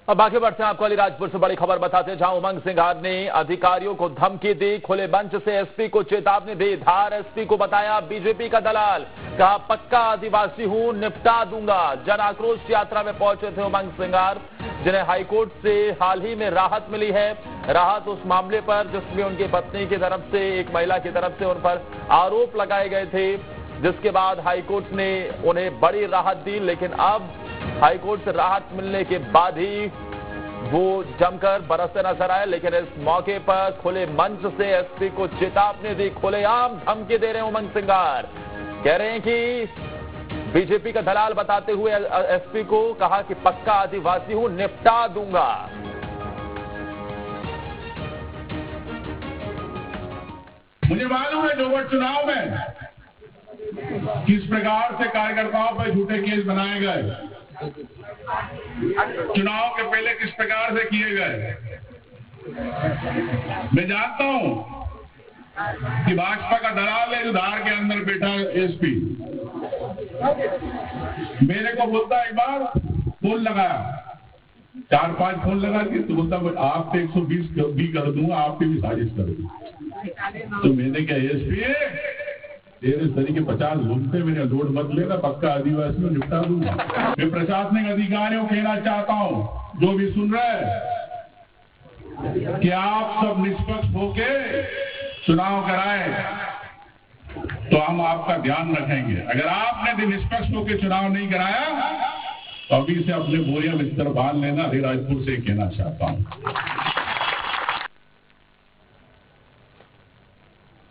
अब आगे बढ़ते हैं, आपको अलीराजपुर से बड़ी खबर बताते हैं, जहां उमंग सिंघार ने अधिकारियों को धमकी दी, खुले मंच से एसपी को चेतावनी दी। धार एसपी को बताया बीजेपी का दलाल, कहा पक्का आदिवासी हूं, निपटा दूंगा। जन आक्रोश यात्रा में पहुंचे थे उमंग सिंघार, जिन्हें हाईकोर्ट से हाल ही में राहत मिली है। राहत उस मामले पर जिसमें उनकी पत्नी की तरफ से, एक महिला की तरफ से उन पर आरोप लगाए गए थे, जिसके बाद हाईकोर्ट ने उन्हें बड़ी राहत दी। लेकिन अब हाईकोर्ट से राहत मिलने के बाद ही वो जमकर बरसते नजर आए। लेकिन इस मौके पर खुले मंच से एसपी को चेतावनी दी, खुलेआम धमकी दे रहे हैं उमंग सिंघार। कह रहे हैं कि बीजेपी का दलाल बताते हुए एसपी को कहा कि पक्का आदिवासी हूं, निपटा दूंगा। मुझे मालूम है जोवर चुनाव में किस प्रकार से कार्यकर्ताओं पर झूठे केस बनाए गए, चुनाव के पहले किस प्रकार से किए गए। मैं जानता हूं कि भाजपा का दलाल है जो धार के अंदर बैठा एसपी, मेरे को बोलता एक बार फोन लगाया, 4-5 फोन लगा दिए, तो बोलता आप पे 120 भी कर दूंगा, आप पे भी साजिश कर दूंगा। तो मैंने क्या एसपी तेरे तरीके 50 लोग थे, मेरे लोड मत लेना, पक्का आदिवासी में निपटा दूंगा। मैं प्रशासनिक अधिकारियों को कहना चाहता हूं, जो भी सुन रहे हैं, कि आप सब निष्पक्ष होके चुनाव कराएं, तो हम आपका ध्यान रखेंगे। अगर आपने निष्पक्ष होकर चुनाव नहीं कराया तो अभी से अपने बोरिया बिस्तर बांध लेना। अलीराजपुर से कहना चाहता हूं।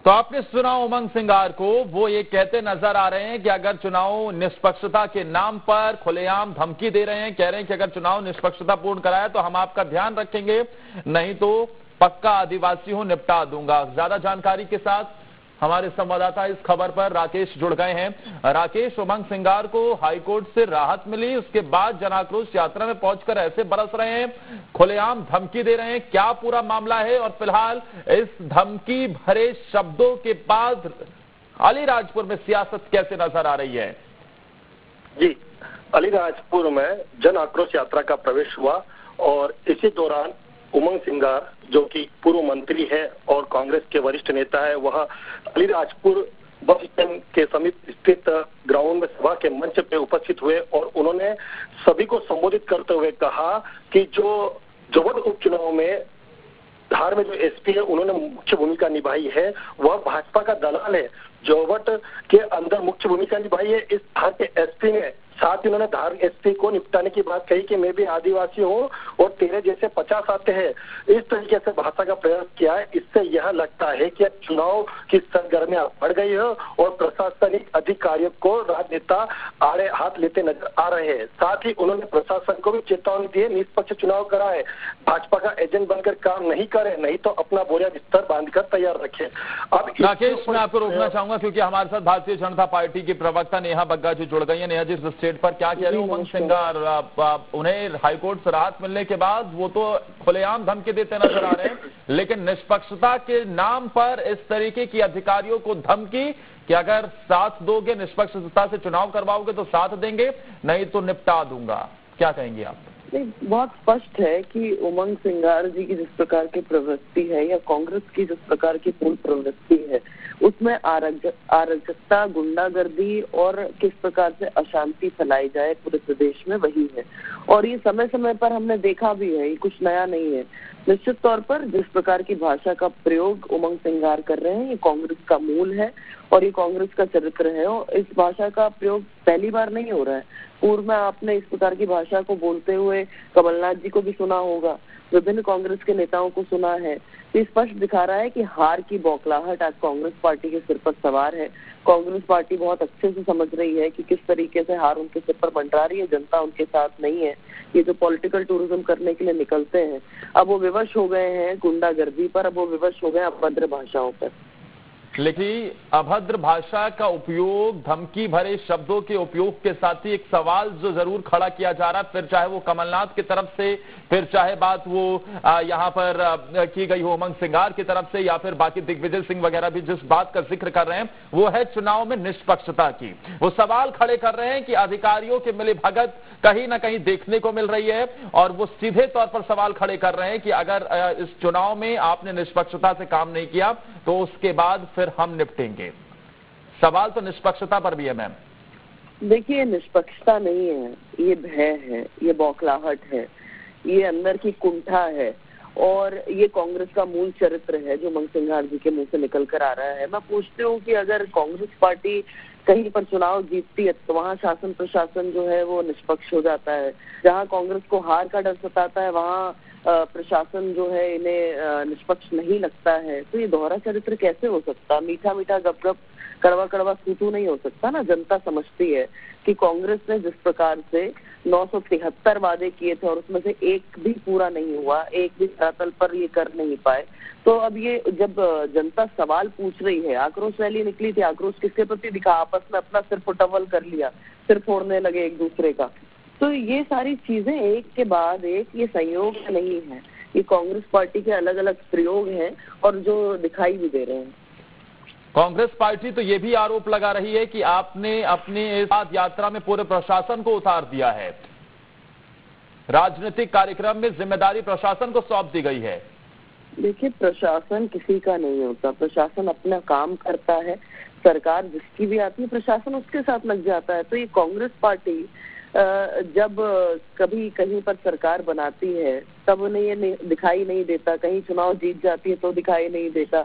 तो आपने सुना उमंग सिंघार को, वो ये कहते नजर आ रहे हैं कि अगर चुनाव निष्पक्षता के नाम पर खुलेआम धमकी दे रहे हैं, कह रहे हैं कि अगर चुनाव निष्पक्षता पूर्ण कराया तो हम आपका ध्यान रखेंगे, नहीं तो पक्का आदिवासी हूं, निपटा दूंगा। ज्यादा जानकारी के साथ हमारे संवाददाता इस खबर पर राकेश जुड़ गए हैं। राकेश, उमंग सिंघार को हाईकोर्ट से राहत मिली, उसके बाद जन आक्रोश यात्रा में पहुंचकर ऐसे बरस रहे हैं, खुलेआम धमकी दे रहे हैं, क्या पूरा मामला है? और फिलहाल इस धमकी भरे शब्दों के बाद अलीराजपुर में सियासत कैसे नजर आ रही है? जी, अलीराजपुर में जन आक्रोश यात्रा का प्रवेश हुआ और इसी दौरान उमंग सिंघार, जो कि पूर्व मंत्री है और कांग्रेस के वरिष्ठ नेता है, वह अलीराजपुर बस स्टैंड के समीप स्थित ग्राउंड में सभा के मंच पे उपस्थित हुए और उन्होंने सभी को संबोधित करते हुए कहा कि जो जोवट उपचुनाव में धार में जो एसपी है उन्होंने मुख्य भूमिका निभाई है, वह भाजपा का दलाल है। जोवट के अंदर मुख्य भूमिका निभाई है इस धार के एसपी ने। साथ ही उन्होंने धार एसपी को निपटाने की बात कही कि मैं भी आदिवासी हूँ और तेरे जैसे 50 आते हैं, इस तरीके से भाषा का प्रयोग किया है। इससे यह लगता है कि चुनाव की सरगर्मियां बढ़ गई है और प्रशासनिक अधिकारियों को राजनेता आड़े हाथ लेते नजर आ रहे हैं। साथ ही उन्होंने प्रशासन को भी चेतावनी दी है, निष्पक्ष चुनाव कराए, भाजपा का एजेंट बनकर काम नहीं करे, नहीं तो अपना बोरिया बिस्तर बांधकर तैयार रखे। अब राकेश, मैं आपको रोकना चाहूंगा क्योंकि हमारे साथ भारतीय जनता पार्टी की प्रवक्ता नेहा बग्गा जी जुड़ गई है। नेहा जी, स्टेट पर क्या कह रहे हो उमंग सिंघार? उन्हें हाईकोर्ट से राहत मिलने के बाद वो तो खुलेआम धमकी देते नजर आ रहे हैं, लेकिन निष्पक्षता के नाम पर इस तरीके की अधिकारियों को धमकी कि अगर साथ दोगे, निष्पक्षता से चुनाव करवाओगे तो साथ देंगे, नहीं तो निपटा दूंगा। क्या कहेंगे आप? नहीं, बहुत स्पष्ट है कि उमंग सिंघार जी की जिस प्रकार की प्रवृत्ति है या कांग्रेस की जिस प्रकार की पूर्ण प्रवृत्ति है, उसमें अराजकता, गुंडागर्दी और किस प्रकार से अशांति फैलाई जाए पूरे प्रदेश में, वही है। और ये समय समय पर हमने देखा भी है, ये कुछ नया नहीं है। निश्चित तौर पर जिस प्रकार की भाषा का प्रयोग उमंग सिंघार कर रहे हैं, ये कांग्रेस का मूल है और ये कांग्रेस का चरित्र है। और इस भाषा का प्रयोग पहली बार नहीं हो रहा है। पूर्व में आपने इस प्रकार की भाषा को बोलते हुए कमलनाथ जी को भी सुना होगा, विभिन्न कांग्रेस के नेताओं को सुना है। ये स्पष्ट दिखा रहा है कि हार की बौखलाहट आज कांग्रेस पार्टी के सिर पर सवार है। कांग्रेस पार्टी बहुत अच्छे से समझ रही है कि किस तरीके से हार उनके सिर पर मंडरा रही है, जनता उनके साथ नहीं है। ये जो पॉलिटिकल टूरिज्म करने के लिए निकलते हैं, अब वो विवश हो गए हैं गुंडागर्दी पर, अब वो विवश हो गए अभद्र भाषाओं पर। लेकिन अभद्र भाषा का उपयोग, धमकी भरे शब्दों के उपयोग के साथ ही एक सवाल जो जरूर खड़ा किया जा रहा है, फिर चाहे वो कमलनाथ की तरफ से, फिर चाहे बात वो यहां पर की गई हो उमंग सिंगार की तरफ से, या फिर बाकी दिग्विजय सिंह वगैरह भी जिस बात का जिक्र कर रहे हैं वो है चुनाव में निष्पक्षता की। वो सवाल खड़े कर रहे हैं कि अधिकारियों की मिलीभगत कहीं ना कहीं देखने को मिल रही है, और वो सीधे तौर पर सवाल खड़े कर रहे हैं कि अगर इस चुनाव में आपने निष्पक्षता से काम नहीं किया तो उसके बाद फिर हम निपटेंगे। सवाल तो निष्पक्षता पर भी है मैम। देखिए, निष्पक्षता नहीं है, ये भय है, ये बौखलाहट है, ये अंदर की कुंठा है, और ये कांग्रेस का मूल चरित्र है जो उमंग सिंघार जी के मुंह से निकल कर आ रहा है। मैं पूछती हूँ कि अगर कांग्रेस पार्टी कहीं पर चुनाव जीतती है तो वहाँ शासन प्रशासन जो है वो निष्पक्ष हो जाता है। जहाँ कांग्रेस को हार का डर सताता है वहाँ प्रशासन जो है इन्हें निष्पक्ष नहीं लगता है। तो ये दोहरा चरित्र कैसे हो सकता? मीठा मीठा गप गप कड़वा कड़वा सूतू नहीं हो सकता ना। जनता समझती है कि कांग्रेस ने जिस प्रकार से 973 वादे किए थे और उसमें से एक भी पूरा नहीं हुआ, एक भी धरातल पर ये कर नहीं पाए, तो अब ये जब जनता सवाल पूछ रही है, आक्रोश रैली निकली थी, आक्रोश किसके प्रति दिखा? आपस में अपना सिर फुटवल कर लिया, सिर फोड़ने लगे एक दूसरे का। तो ये सारी चीजें एक के बाद एक, ये संयोग नहीं है, ये कांग्रेस पार्टी के अलग अलग प्रयोग हैं और जो दिखाई भी दे रहे हैं। कांग्रेस पार्टी तो ये भी आरोप लगा रही है कि आपने अपनी इस यात्रा में पूरे प्रशासन को उतार दिया है, राजनीतिक कार्यक्रम में जिम्मेदारी प्रशासन को सौंप दी गई है। देखिए, प्रशासन किसी का नहीं होता, प्रशासन अपना काम करता है, सरकार जिसकी भी आती है प्रशासन उसके साथ लग जाता है। तो ये कांग्रेस पार्टी जब कभी कहीं पर सरकार बनाती है तब उन्हें ये दिखाई नहीं देता, कहीं चुनाव जीत जाती है तो दिखाई नहीं देता।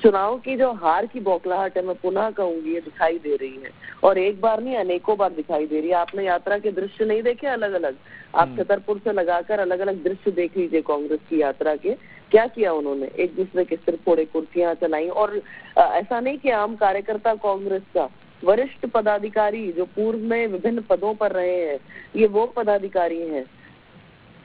चुनाव की जो हार की बौखलाहट है, मैं पुनः कहूंगी, ये दिखाई दे रही है, और एक बार नहीं अनेकों बार दिखाई दे रही है। आपने यात्रा के दृश्य नहीं देखे अलग अलग? आप छतरपुर से लगाकर अलग अलग दृश्य देख लीजिए कांग्रेस की यात्रा के। क्या किया उन्होंने? एक दूसरे के सिर फोड़े, कुर्सियां चलाई, और ऐसा नहीं कि आम कार्यकर्ता कांग्रेस का, वरिष्ठ पदाधिकारी जो पूर्व में विभिन्न पदों पर रहे हैं, ये वो पदाधिकारी हैं।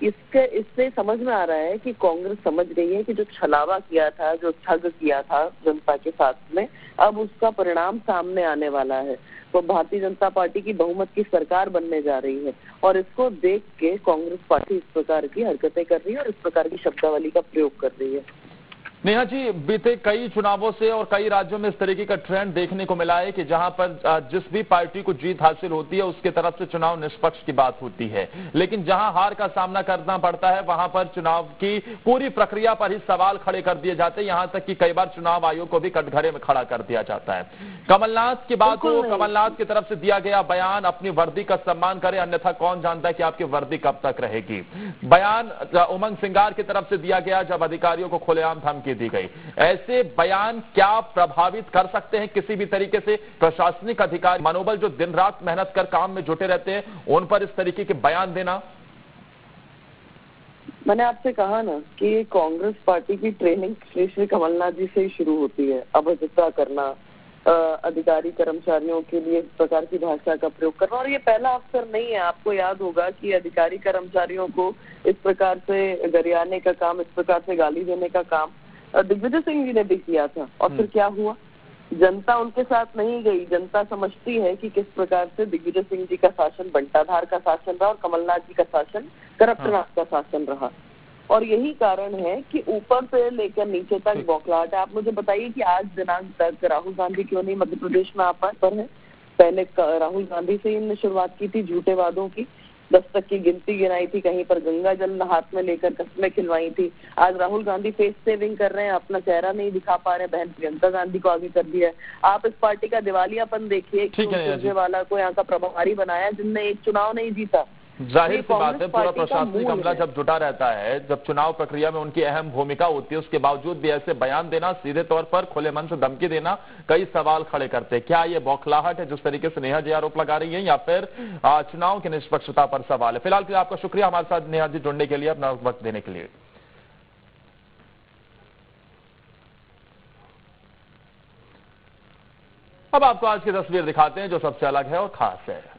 इससे समझ में आ रहा है कि कांग्रेस समझ गई है कि जो छलावा किया था, जो ठग किया था जनता के साथ में, अब उसका परिणाम सामने आने वाला है। तो भारतीय जनता पार्टी की बहुमत की सरकार बनने जा रही है, और इसको देख के कांग्रेस पार्टी इस प्रकार की हरकतें कर रही है और इस प्रकार की शब्दावली का प्रयोग कर रही है। नेहा जी, बीते कई चुनावों से और कई राज्यों में इस तरीके का ट्रेंड देखने को मिला है कि जहां पर जिस भी पार्टी को जीत हासिल होती है उसके तरफ से चुनाव निष्पक्ष की बात होती है, लेकिन जहां हार का सामना करना पड़ता है वहां पर चुनाव की पूरी प्रक्रिया पर ही सवाल खड़े कर दिए जाते हैं। यहां तक कि कई बार चुनाव आयोग को भी कटघरे में खड़ा कर दिया जाता है। कमलनाथ की बात हो, कमलनाथ की तरफ से दिया गया बयान, अपनी वर्दी का सम्मान करें अन्यथा कौन जानता है कि आपकी वर्दी कब तक रहेगी। बयान उमंग सिंगार की तरफ से दिया गया जब अधिकारियों को खुलेआम धमकी दी गई। ऐसे बयान क्या प्रभावित कर सकते हैं किसी भी तरीके से प्रशासनिक अधिकारी मनोबल जो दिन रात मेहनत कर काम में जुटे रहते हैं, उन पर इस तरीके के बयान देना? मैंने आपसे कहा ना कि कांग्रेस पार्टी की ट्रेनिंग श्री कमलनाथ जी से ही शुरू होती है। अभद्रता करना, अधिकारी कर्मचारियों के लिए इस प्रकार की भाषा का प्रयोग करना, और ये पहला अवसर नहीं है। आपको याद होगा कि अधिकारी कर्मचारियों को इस प्रकार से गरियाने का काम, इस प्रकार से गाली देने का काम दिग्विजय सिंह जी ने भी किया था, और फिर क्या हुआ? जनता उनके साथ नहीं गई। जनता समझती है कि किस प्रकार से दिग्विजय सिंह जी का शासन बंटाधार का शासन रहा और कमलनाथ जी का शासन करप्टनाथ का शासन रहा। और यही कारण है कि ऊपर से लेकर नीचे तक बौखलाहट है। आप मुझे बताइए कि आज दिनांक तक राहुल गांधी क्यों नहीं मध्य प्रदेश में आप पर है? पहले राहुल गांधी से इन्होंने शुरुआत की थी झूठे वादों की, 10 तक की गिनती गिनाई थी, कहीं पर गंगा जल हाथ में लेकर कस्में खिलवाई थी। आज राहुल गांधी फेस सेविंग कर रहे हैं, अपना चेहरा नहीं दिखा पा रहे, बहन प्रियंका गांधी को आगे कर दिया है। आप इस पार्टी का दिवालियापन देखिए, सुरजेवाला को यहाँ का प्रभारी बनाया जिनने एक चुनाव नहीं जीता। जाहिर सी बात है, पूरा प्रशासनिक अमला जब जुटा रहता है, जब चुनाव प्रक्रिया में उनकी अहम भूमिका होती है, उसके बावजूद भी ऐसे बयान देना, सीधे तौर पर खुले मन से धमकी देना, कई सवाल खड़े करते हैं। क्या ये बौखलाहट है जिस तरीके से नेहा जी आरोप लगा रही है, या फिर चुनाव की निष्पक्षता पर सवाल है? फिलहाल के लिए आपका शुक्रिया हमारे साथ नेहा जी जुड़ने के लिए, अपना वक्त देने के लिए। अब आपको आज की तस्वीर दिखाते हैं जो सबसे अलग है और खास है।